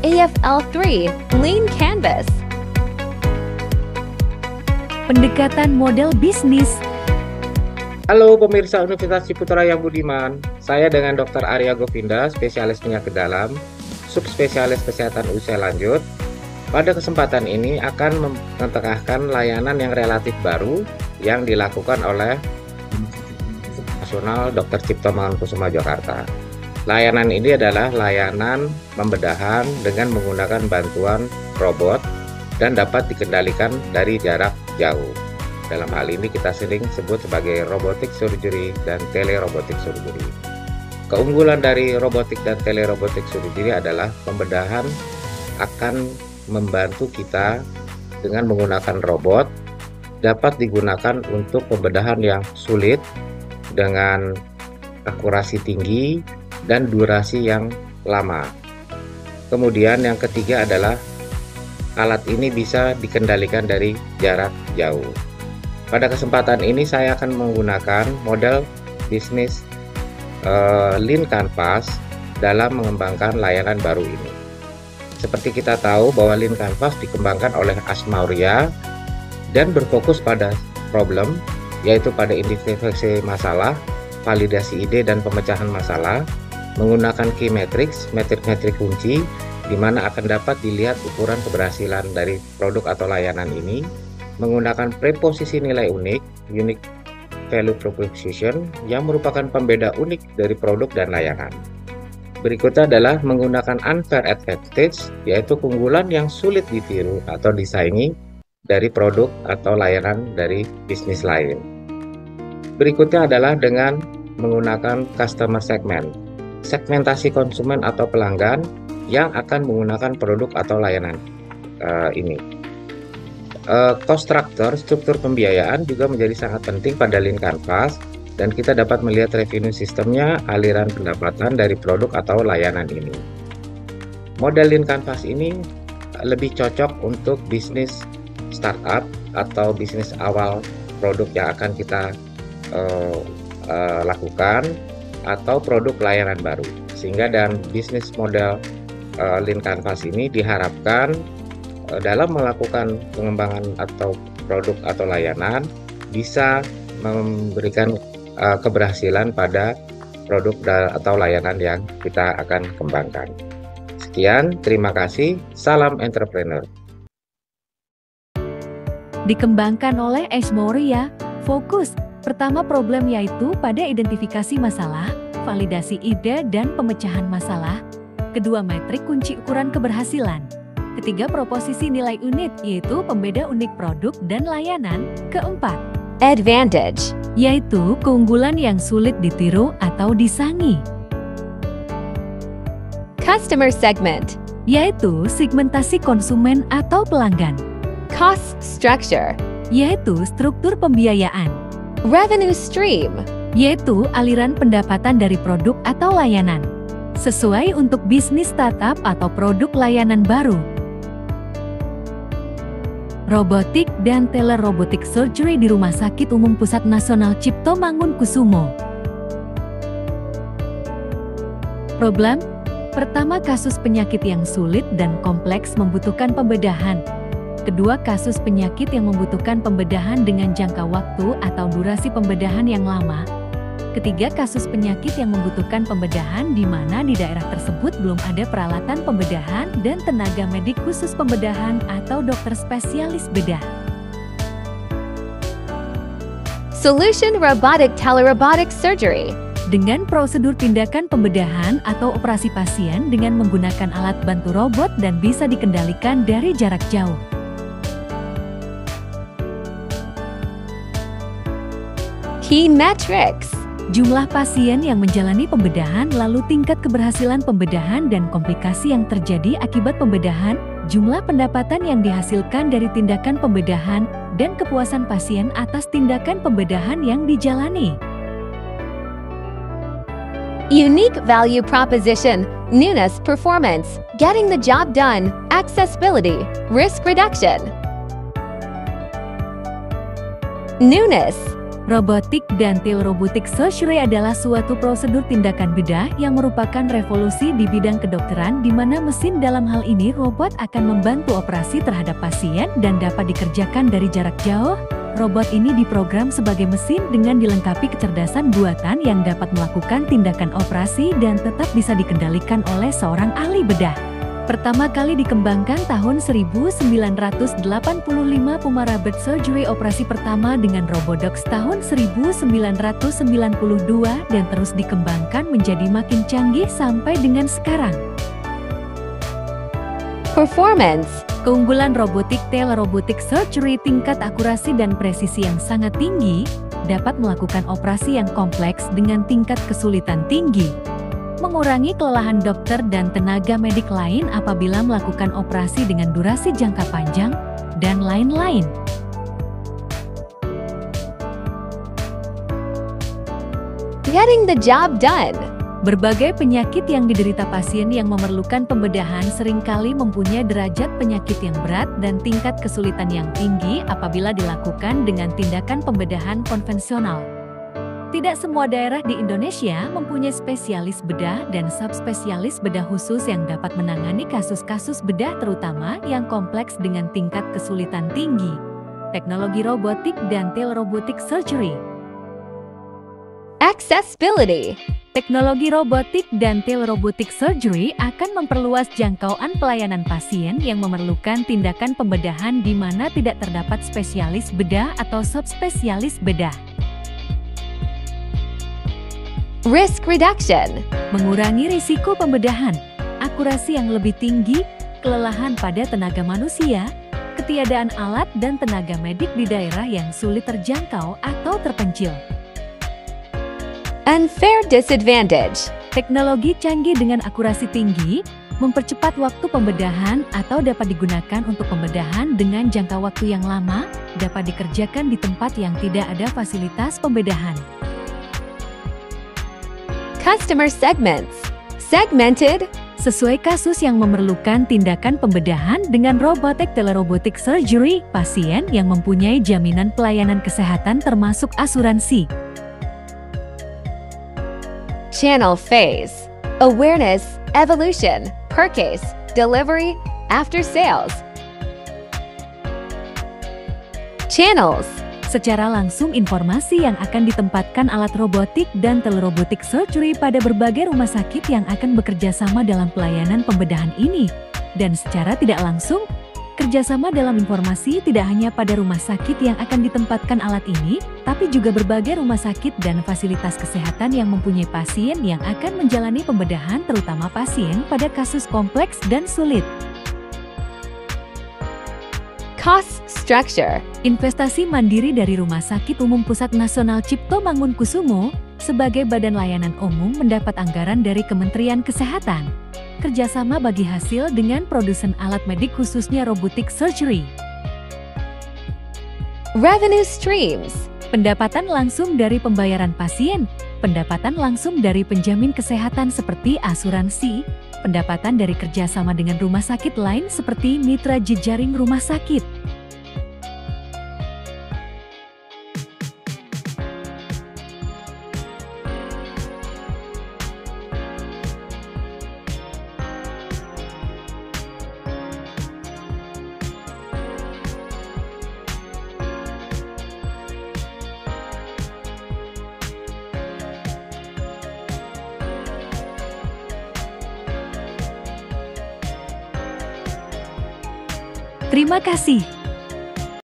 AFL3 Lean Canvas. Pendekatan model bisnis. Halo pemirsa Universitas Ciputra yang budiman, saya dengan Dr. Arya Govinda, spesialis penyakit dalam, subspesialis kesehatan usia lanjut. Pada kesempatan ini akan mengetengahkan layanan yang relatif baru yang dilakukan oleh Nasional Dr. Cipto Mangunkusumo Jakarta. Layanan ini adalah layanan pembedahan dengan menggunakan bantuan robot dan dapat dikendalikan dari jarak jauh. Dalam hal ini kita sering sebut sebagai robotic surgery dan telerobotic surgery. Keunggulan dari robotik dan telerobotic surgery adalah pembedahan akan membantu kita dengan menggunakan robot, dapat digunakan untuk pembedahan yang sulit dengan akurasi tinggi dan durasi yang lama. Kemudian yang ketiga adalah alat ini bisa dikendalikan dari jarak jauh. Pada kesempatan ini saya akan menggunakan model bisnis Lean Canvas dalam mengembangkan layanan baru ini. Seperti kita tahu bahwa Lean Canvas dikembangkan oleh Asmauria dan berfokus pada problem, yaitu pada identifikasi masalah, validasi ide dan pemecahan masalah, menggunakan key metrics, metrik-metrik kunci, di mana akan dapat dilihat ukuran keberhasilan dari produk atau layanan ini, menggunakan preposisi nilai unik, unique value proposition, yang merupakan pembeda unik dari produk dan layanan. Berikutnya adalah menggunakan unfair advantage, yaitu keunggulan yang sulit ditiru atau disaingi dari produk atau layanan dari bisnis lain. Berikutnya adalah dengan menggunakan customer segment, segmentasi konsumen atau pelanggan yang akan menggunakan produk atau layanan ini. Cost structure, struktur pembiayaan juga menjadi sangat penting pada Lean Canvas, dan kita dapat melihat revenue sistemnya, aliran pendapatan dari produk atau layanan ini. Model Lean Canvas ini lebih cocok untuk bisnis startup atau bisnis awal produk yang akan kita lakukan, atau produk layanan baru. Sehingga dan bisnis model Lean Canvas ini diharapkan dalam melakukan pengembangan atau produk atau layanan bisa memberikan keberhasilan pada produk atau layanan yang kita akan kembangkan. Sekian, terima kasih. Salam entrepreneur. Dikembangkan oleh Asmauria, fokus pertama problem yaitu pada identifikasi masalah, validasi ide dan pemecahan masalah. Kedua, metrik kunci ukuran keberhasilan. Ketiga, proposisi nilai unit, yaitu pembeda unik produk dan layanan. Keempat, Advantage, yaitu keunggulan yang sulit ditiru atau disangi. Customer Segment, Yaitu segmentasi konsumen atau pelanggan. Cost Structure, Yaitu struktur pembiayaan. Revenue Stream, Yaitu aliran pendapatan dari produk atau layanan. Sesuai untuk bisnis startup atau produk layanan baru. Robotik dan telerobotik surgery di Rumah Sakit Umum Pusat Nasional Cipto Mangunkusumo. Problem pertama, kasus penyakit yang sulit dan kompleks membutuhkan pembedahan. Kedua, kasus penyakit yang membutuhkan pembedahan dengan jangka waktu atau durasi pembedahan yang lama. Ketiga, kasus penyakit yang membutuhkan pembedahan di mana di daerah tersebut belum ada peralatan pembedahan dan tenaga medik khusus pembedahan atau dokter spesialis bedah. Solution Robotic Telerobotic Surgery, Dengan prosedur tindakan pembedahan atau operasi pasien dengan menggunakan alat bantu robot dan bisa dikendalikan dari jarak jauh. Key Metrics, Jumlah pasien yang menjalani pembedahan, lalu tingkat keberhasilan pembedahan dan komplikasi yang terjadi akibat pembedahan, jumlah pendapatan yang dihasilkan dari tindakan pembedahan, dan kepuasan pasien atas tindakan pembedahan yang dijalani. Unique Value Proposition, Newness Performance, Getting the Job Done, Accessibility, Risk Reduction. Newness, Robotik dan telerobotik surgery adalah suatu prosedur tindakan bedah yang merupakan revolusi di bidang kedokteran di mana mesin dalam hal ini robot akan membantu operasi terhadap pasien dan dapat dikerjakan dari jarak jauh. Robot ini diprogram sebagai mesin dengan dilengkapi kecerdasan buatan yang dapat melakukan tindakan operasi dan tetap bisa dikendalikan oleh seorang ahli bedah. Pertama kali dikembangkan tahun 1985 Puma Robot Surgery operasi pertama dengan Robodox tahun 1992 dan terus dikembangkan menjadi makin canggih sampai dengan sekarang. Performance. Keunggulan robotik telerobotik surgery tingkat akurasi dan presisi yang sangat tinggi, dapat melakukan operasi yang kompleks dengan tingkat kesulitan tinggi. Mengurangi kelelahan dokter dan tenaga medik lain apabila melakukan operasi dengan durasi jangka panjang, dan lain-lain. Getting the job done. Berbagai penyakit yang diderita pasien yang memerlukan pembedahan seringkali mempunyai derajat penyakit yang berat dan tingkat kesulitan yang tinggi apabila dilakukan dengan tindakan pembedahan konvensional. Tidak semua daerah di Indonesia mempunyai spesialis bedah dan subspesialis bedah khusus yang dapat menangani kasus-kasus bedah terutama yang kompleks dengan tingkat kesulitan tinggi. Teknologi robotik dan telerobotik surgery. Accessibility. Teknologi robotik dan telerobotik surgery akan memperluas jangkauan pelayanan pasien yang memerlukan tindakan pembedahan di mana tidak terdapat spesialis bedah atau subspesialis bedah. Risk reduction. Mengurangi risiko pembedahan, akurasi yang lebih tinggi, kelelahan pada tenaga manusia, ketiadaan alat dan tenaga medik di daerah yang sulit terjangkau atau terpencil. Unfair disadvantage. Teknologi canggih dengan akurasi tinggi, mempercepat waktu pembedahan atau dapat digunakan untuk pembedahan dengan jangka waktu yang lama, dapat dikerjakan di tempat yang tidak ada fasilitas pembedahan. Customer segments. Segmented. Sesuai kasus yang memerlukan tindakan pembedahan dengan robotik telerobotik surgery, pasien yang mempunyai jaminan pelayanan kesehatan termasuk asuransi. Channel phase. Awareness, evolution, purchase, delivery, after sales. Channels. Secara langsung informasi yang akan ditempatkan alat robotik dan telerobotik surgery pada berbagai rumah sakit yang akan bekerja sama dalam pelayanan pembedahan ini. Dan secara tidak langsung, kerjasama dalam informasi tidak hanya pada rumah sakit yang akan ditempatkan alat ini, tapi juga berbagai rumah sakit dan fasilitas kesehatan yang mempunyai pasien yang akan menjalani pembedahan terutama pasien pada kasus kompleks dan sulit. Cost structure. Investasi mandiri dari Rumah Sakit Umum Pusat Nasional Cipto Mangunkusumo sebagai badan layanan umum mendapat anggaran dari Kementerian Kesehatan. Kerjasama bagi hasil dengan produsen alat medik khususnya robotik surgery. Revenue streams. Pendapatan langsung dari pembayaran pasien, pendapatan langsung dari penjamin kesehatan seperti asuransi, pendapatan dari kerjasama dengan rumah sakit lain seperti mitra jejaring rumah sakit. Terima kasih.